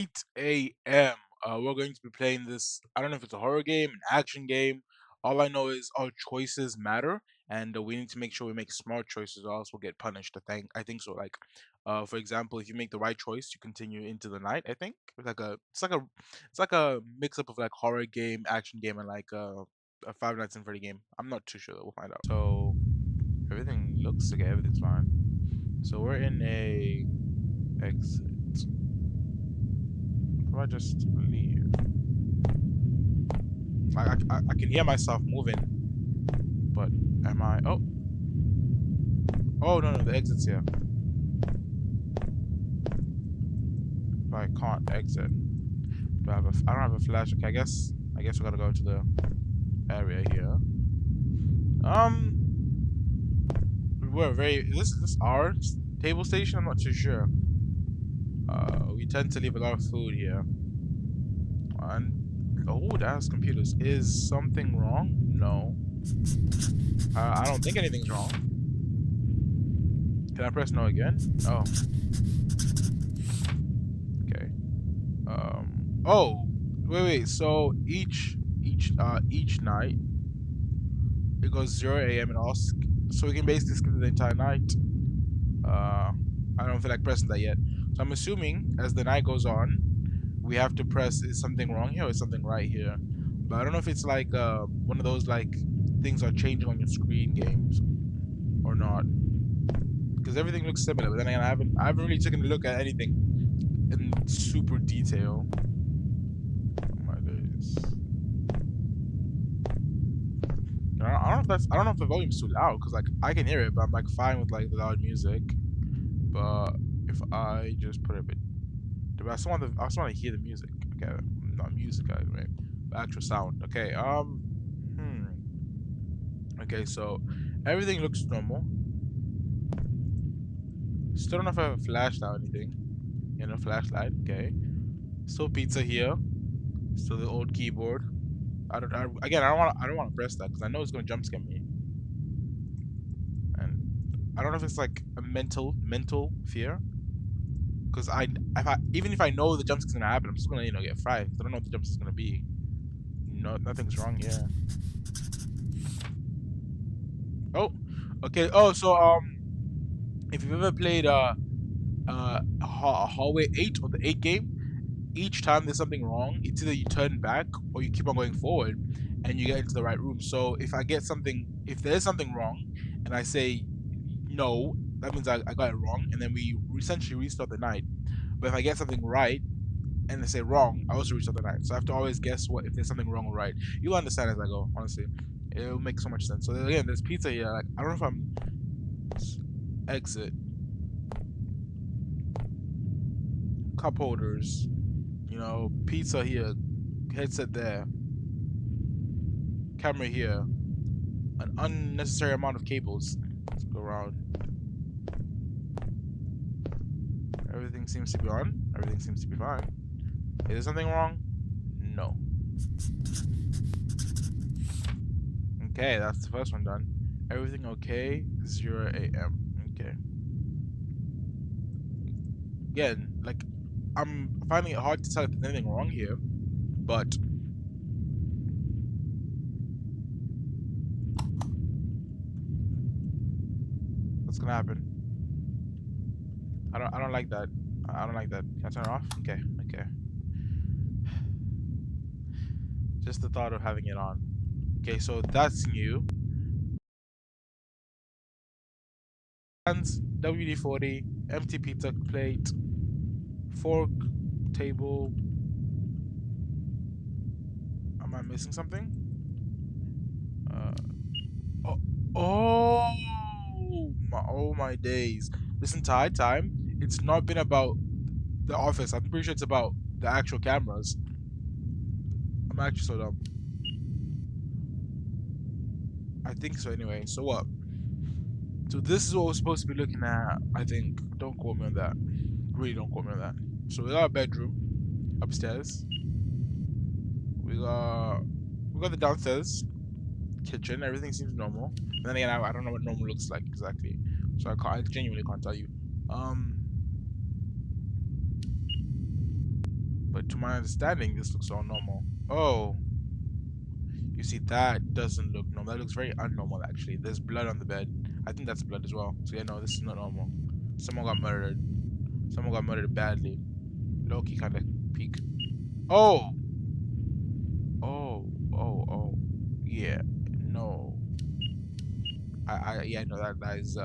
8 a.m. We're going to be playing this. I don't know if it's a horror game, an action game. All I know is our choices matter, and we need to make sure we make smart choices, or else we'll get punished. I think so. Like, for example, if you make the right choice, you continue into the night. I think it's like a mix up of like horror game, action game, and like a Five Nights in Freddy game. I'm not too sure. We'll find out. So everything looks okay. Everything's fine. So we're in a exit. If I just leave, I can hear myself moving, but am I? Oh no, the exit's here. But I can't exit. I don't have a flash. Okay, I guess we gotta go to the area here. Um, we're very. Is this our table station? I'm not too sure. We tend to leave a lot of food here. And oh, that's computers. Is something wrong? No. I don't think anything's wrong. Can I press no again? Oh, okay. Oh, wait. So each night it goes 0 a.m. and all, so we can basically skip the entire night. I don't feel like pressing that yet. So I'm assuming as the night goes on, we have to press is something wrong here or is something right here. But I don't know if it's like one of those like things are changing on your screen games or not. Because everything looks similar, but then again, I haven't really taken a look at anything in super detail. Oh my days. I don't know if the volume's too loud because like I can hear it, but I'm like fine with like the loud music. But if I just put it a bit, but I just want to hear the music. Okay, not music, right? The actual sound. Okay. Okay, so everything looks normal. Still don't know if I have a flashlight or anything. Flashlight. Okay. Still pizza here. Still the old keyboard. Again, I don't want to press that because I know it's gonna jump scare me. And I don't know if it's like a mental fear. Because even if I know the jump scare's gonna happen, I'm just gonna get fried. 'Cause I don't know what the jump scare's gonna be. No, nothing's wrong here. Oh, okay. Oh, so if you've ever played Hallway 8 or the 8 game, each time there's something wrong, it's either you turn back or you keep on going forward and you get into the right room. So if there's something wrong and I say no, that means I got it wrong, and then we essentially restart the night. But if I get something right and they say wrong, I also restart the night. So I have to always guess what if there's something wrong or right. You'll understand as I go, honestly. It'll make so much sense. So again, there's pizza here. Like, I don't know if I'm exit. Cup holders. Pizza here. Headset there. Camera here. An unnecessary amount of cables. Let's go around. Everything seems to be on. Everything seems to be fine. Is there something wrong? No. Okay, that's the first one done. Everything okay? 0 a.m. Okay. Again, like, I'm finding it hard to tell if there's anything wrong here, but what's gonna happen? I don't like that. I don't like that. Can I turn it off? Okay, okay. Just the thought of having it on. Okay, so that's new. Hands, WD-40, empty pizza plate, fork, table. Am I missing something? Oh, oh my days! This entire time, it's not been about the office. I'm pretty sure it's about the actual cameras. I'm actually so dumb. I think so anyway. So what? So this is what we're supposed to be looking at, I think. Don't quote me on that. Really don't quote me on that. So we got a bedroom upstairs. We got the downstairs kitchen. Everything seems normal. And then again, I don't know what normal looks like exactly. So I genuinely can't tell you. Um But to my understanding, this looks all normal. Oh, you see, that doesn't look normal. That looks very unnormal, actually. There's blood on the bed. I think that's blood as well. So yeah, no, this is not normal. Someone got murdered. Someone got murdered badly. Loki kind of peek. Oh, oh. Yeah, no. Yeah, no. That is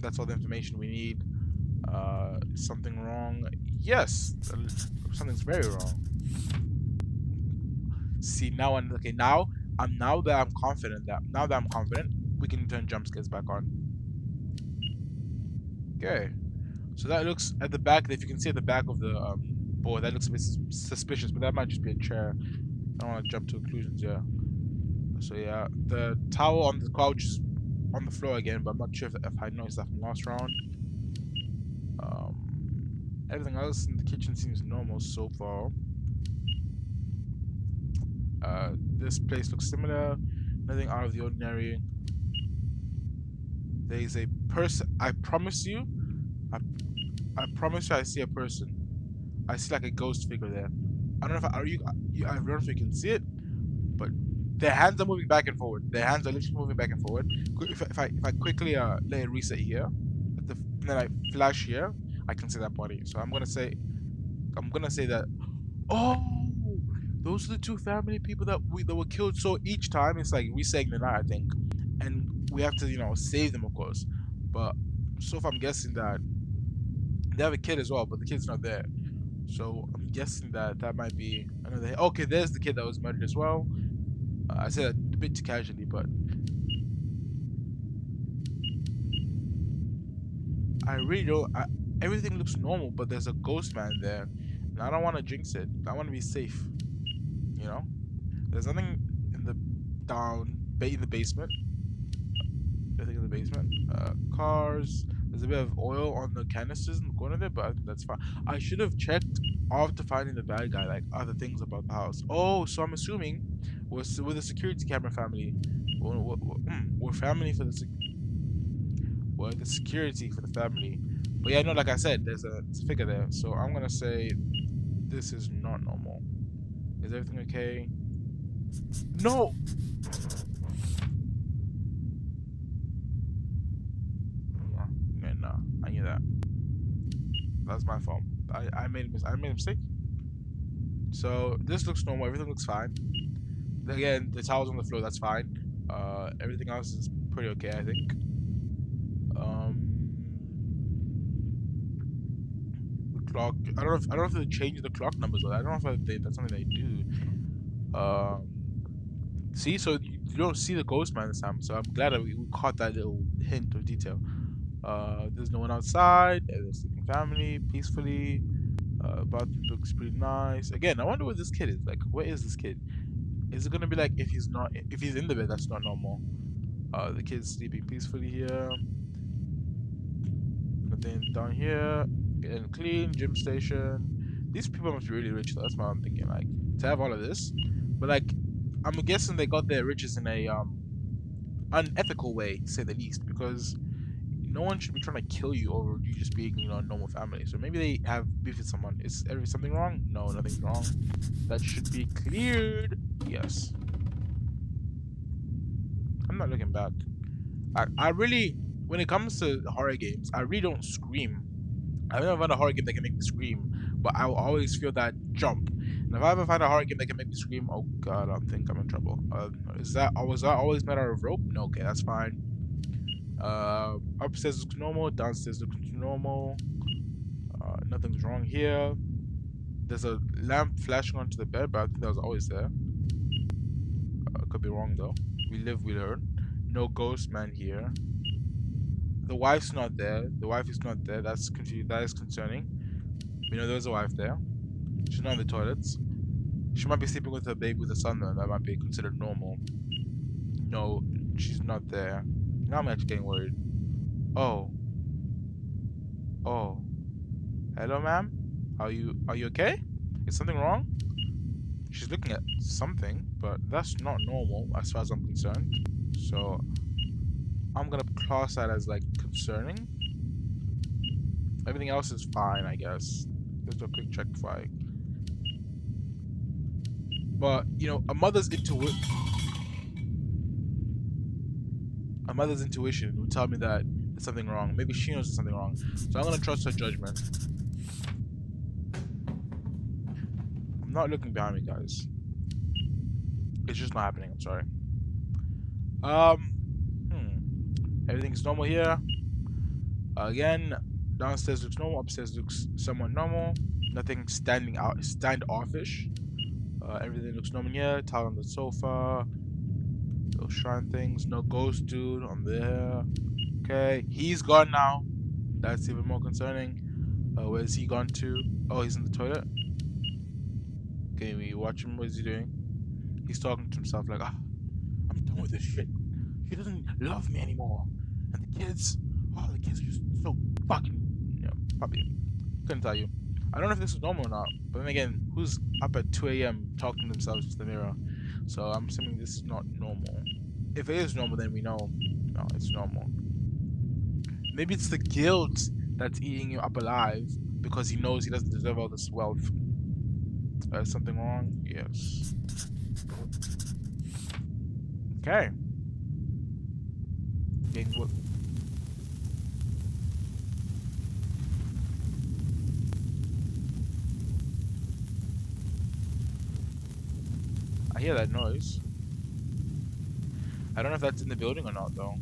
that's all the information we need. Something wrong? Yes, something's very wrong. See, now I'm okay. Now that I'm confident, we can turn jump scares back on. Okay. So that looks at the back. If you can see at the back of the board, that looks a bit suspicious, but that might just be a chair. I don't want to jump to conclusions. Yeah. So yeah, the towel on the couch is on the floor again, but I'm not sure if I noticed that from last round. Everything else in the kitchen seems normal so far. This place looks similar. Nothing out of the ordinary. There is a person. I promise you. I promise you. I see a person. I see like a ghost figure there. I don't know if I don't know if you can see it, but their hands are moving back and forward. Their hands are literally moving back and forward. If I quickly let it reset here, then I flash here, I can see that body. So I'm gonna say that. Oh, those are the two family people that were killed. So each time it's like resetting the night, I think, and we have to save them, of course. But so far I'm guessing that they have a kid as well, but the kid's not there. So I'm guessing that that might be another. Okay, there's the kid that was murdered as well. I said that a bit too casually, but I really don't. Everything looks normal, but there's a ghost man there, and I don't want to jinx it. I want to be safe. You know, there's nothing in the in the basement. Nothing in the basement. Cars. There's a bit of oil on the canisters in the corner there, but I think that's fine. I should have checked after finding the bad guy, like other things about the house. Oh, so I'm assuming we're the security camera family. We're family for we're the security for the family. But yeah, no, like I said, there's a figure there. So I'm gonna say this is not normal. Is everything okay? No! Yeah, no, I knew that. That's my fault. I made a mistake. So this looks normal. Everything looks fine. Again, the towel's on the floor. That's fine. Everything else is pretty okay, I think. The clock. I don't know if they change the clock numbers. Or I don't know if that's something they do. See, so you don't see the ghost man this time. So I'm glad that we caught that little hint of detail. There's no one outside. There's a sleeping family peacefully. Bathroom looks pretty nice. Again, I wonder what this kid is. Like, where is this kid? Is it gonna be like if he's in the bed, that's not normal. The kid's sleeping peacefully here. Nothing down here. Getting clean. Gym station. These people must be really rich. Though. That's what I'm thinking. Like to have all of this, but like I'm guessing they got their riches in a unethical way, to say the least, because no one should be trying to kill you over you just being a normal family. So maybe they have beef with someone. Is something wrong? No, nothing's wrong. That should be cleared. Yes. I'm not looking back. I really, when it comes to horror games, I really don't scream. I've never found a horror game that can make me scream, but I will always feel that jump. And if I ever find a horror game that can make me scream, oh god, I think I'm in trouble. Was that always made out of rope? No, okay, that's fine. Upstairs looks normal, downstairs looks normal. Nothing's wrong here. There's a lamp flashing onto the bed, but I think that was always there. Could be wrong though. We live, we learn. No ghost man here. The wife's not there. The wife is not there. That's confusing. That is concerning. We know there's a wife there. She's not in the toilets. She might be sleeping with her baby with her son though. That might be considered normal. No, she's not there. Now I'm actually getting worried. Oh. Oh. Hello, ma'am? Are you okay? Is something wrong? She's looking at something, but that's not normal as far as I'm concerned. So I'm gonna class that as like concerning. Everything else is fine, I guess. Let's do a quick check before I But you know, a mother's intuition would tell me that there's something wrong. Maybe she knows there's something wrong. So I'm gonna trust her judgment. I'm not looking behind me, guys. It's just not happening. I'm sorry. Um, Everything's normal here. Again, downstairs looks normal. Upstairs looks somewhat normal. Nothing standoffish. Everything looks normal here. Towel on the sofa. Those shrine things. No ghost dude on there. Okay, he's gone now. That's even more concerning. Where's he gone to? Oh, he's in the toilet. Okay, we watch him. What is he doing? He's talking to himself like, ah, I'm done with this shit. She doesn't love me anymore. And the kids are just so fucking, probably couldn't tell you. I don't know if this is normal or not, but then again, who's up at 2 a.m. talking to themselves to the mirror? So I'm assuming this is not normal. If it is normal, then we know, no, it's normal. Maybe it's the guilt that's eating you up alive because he knows he doesn't deserve all this wealth. Something wrong? Yes. Okay. I hear that noise. I don't know if that's in the building or not, though.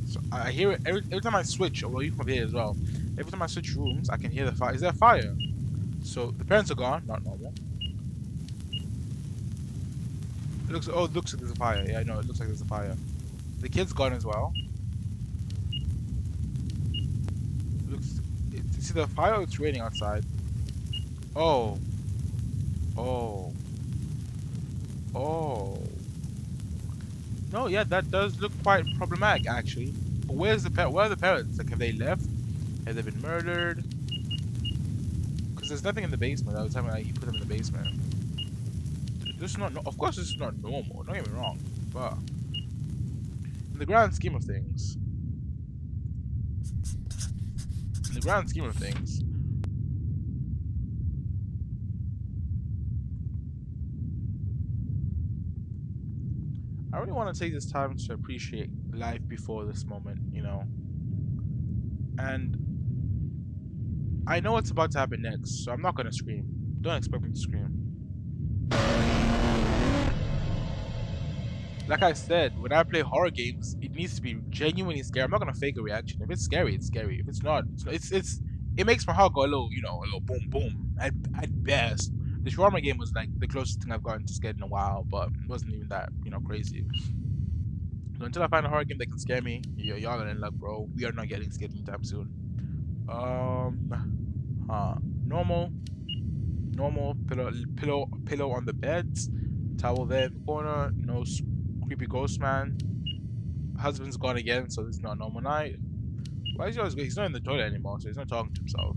So I hear it every time I switch. Well, you can hear it as well. Every time I switch rooms, I can hear the fire. Is there a fire? So the parents are gone. Not normal. It looks like there's a fire. Yeah, I know. It looks like there's a fire. The kid's gone as well. It's either a fire or it's raining outside. Oh. Oh. Oh. No, yeah, that does look quite problematic, actually. But where are the parents? Like, have they left? Have they been murdered? Because there's nothing in the basement. I was telling me like, you put them in the basement. This is not. Of course, this is not normal. Don't get me wrong, but in the grand scheme of things, I really want to take this time to appreciate life before this moment, And I know what's about to happen next, so I'm not gonna scream. Don't expect me to scream. Like I said, when I play horror games, it needs to be genuinely scary. I'm not gonna fake a reaction. If it's scary, it's scary. If it's not, it makes my heart go a little, a little boom boom. At best, the shawarma game was like the closest thing I've gotten to scared in a while, but it wasn't even that, crazy. So until I find a horror game that can scare me, y'all are in luck, bro. We are not getting scared anytime soon. Normal pillow on the bed, towel there in the corner. No creepy ghost man. Husband's gone again, so this is not a normal night. Why is he always? He's not in the toilet anymore, so he's not talking to himself.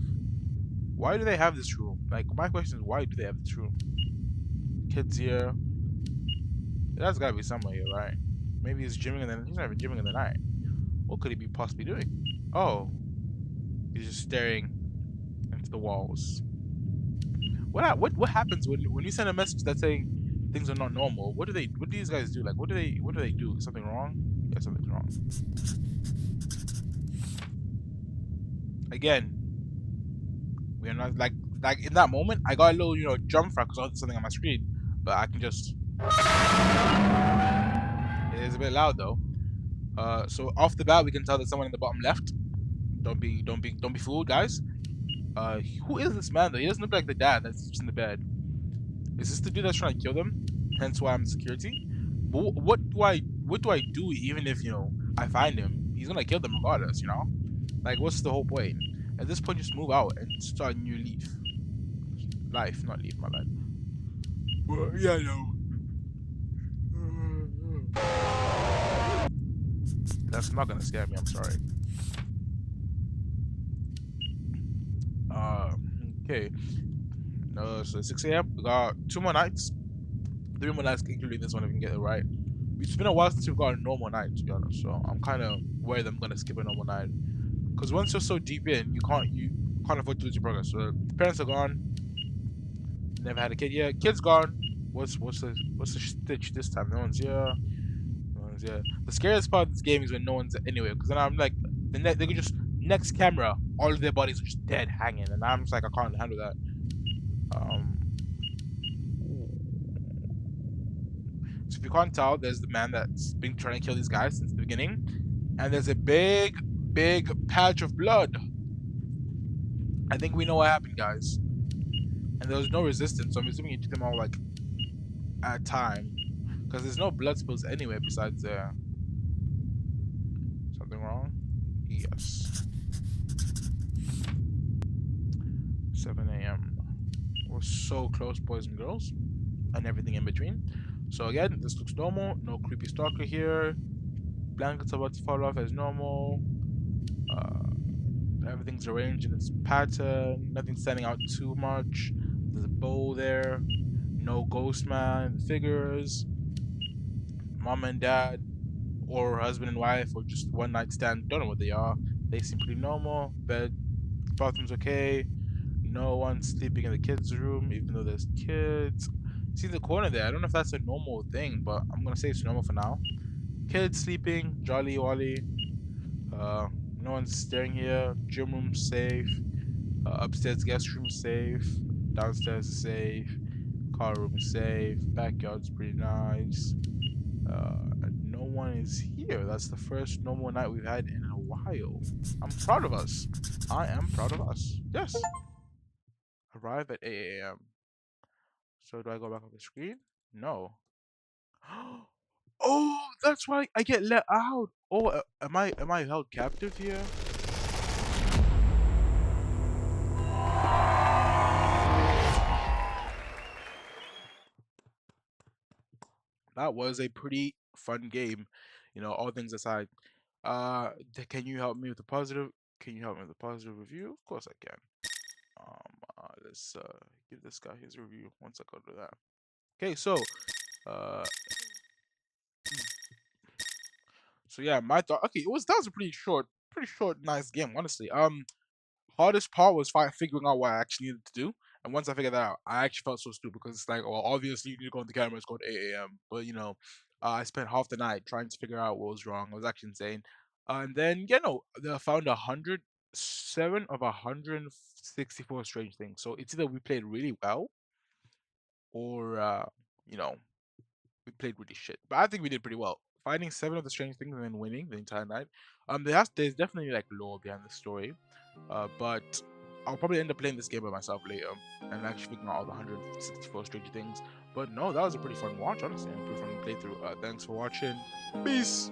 Why do they have this room? Like, my question is, why do they have this room? Kids here. That's gotta be somewhere here, right? Maybe he's gymming and then he's not even gymming in the night. What could he be possibly doing? Oh, he's just staring into the walls. What happens when you send a message that's saying things are not normal? What do these guys do? Like, what do they do? Something wrong? Yeah, something's wrong. Again, we are not like in that moment. I got a little jump frag because I saw something on my screen, but I can just. It is a bit loud though. So off the bat, we can tell there's someone in the bottom left. Don't be fooled, guys. Who is this man though? He doesn't look like the dad that sleeps in the bed. Is this the dude that's trying to kill them? Hence why I'm security. But what do I do even if I find him? He's gonna kill them regardless, Like, what's the whole point? At this point, just move out and start a new life, not leave my life. Well, yeah, no. That's not gonna scare me. I'm sorry. Okay. No, so 6 a.m. We got 2 more nights. 3 more nights, including this one if we can get it right. It's been a while since we've got a normal night, to be honest. So I'm kind of worried I'm gonna skip a normal night. Because once you're so deep in, can't afford to lose your progress. So the parents are gone. Never had a kid yet. Kid's gone. What's the stitch this time? No one's here. No one's here. The scariest part of this game is when no one's anywhere. Because then I'm like, they could just next camera, all of their bodies are just dead, hanging, and I'm just like, I can't handle that. Um. So if you can't tell, there's the man that's been trying to kill these guys since the beginning, and there's a big patch of blood. I think we know what happened, guys. And there was no resistance, so I'm assuming you took them all like at a time, because there's no blood spills anywhere besides there. Something wrong? Yes. 7 a.m. We're so close, boys and girls, and everything in between. So again, this looks normal. No creepy stalker here. Blankets about to fall off as normal. Everything's arranged in its pattern. Nothing standing out too much. There's a bowl there. No ghost man figures. Mom and dad, or husband and wife, or just one night stand. Don't know what they are. They seem pretty normal. Bed, bathroom's okay. No one sleeping in the kids' room, even though there's kids. See the corner there? I don't know if that's a normal thing, but I'm gonna say it's normal for now. Kids sleeping, jolly wally. Uh, no one's staring here. Gym room safe. Upstairs guest room safe. Downstairs is safe. Car room is safe. Backyard's pretty nice. No one is here. That's the first normal night we've had in a while. I'm proud of us. I am proud of us. Yes. Arrive at 8 a.m. So do I go back on the screen? No. Oh, that's why I get let out. Oh, am I held captive here? That was a pretty fun game, all things aside. Can you help me with the positive? Can you help me with the positive review? Of course I can. Let's give this guy his review once I go to that. Okay, uh, so yeah, my thought. Okay, that was a pretty short, nice game, honestly. Hardest part was figuring out what I actually needed to do. And once I figured that out, I actually felt so stupid because it's like, well, obviously you need to go on the camera. It's called 8 a.m. But I spent half the night trying to figure out what was wrong. It was actually insane. And then they found 107 of 164 strange things. So it's either we played really well, or you know, we played really shit. But I think we did pretty well. Finding 7 of the strange things and then winning the entire night. There's definitely like lore behind the story. But I'll probably end up playing this game by myself later and actually figuring out all the 164 strange things. But no, that was a pretty fun watch, honestly, and a pretty fun playthrough. Thanks for watching. Peace.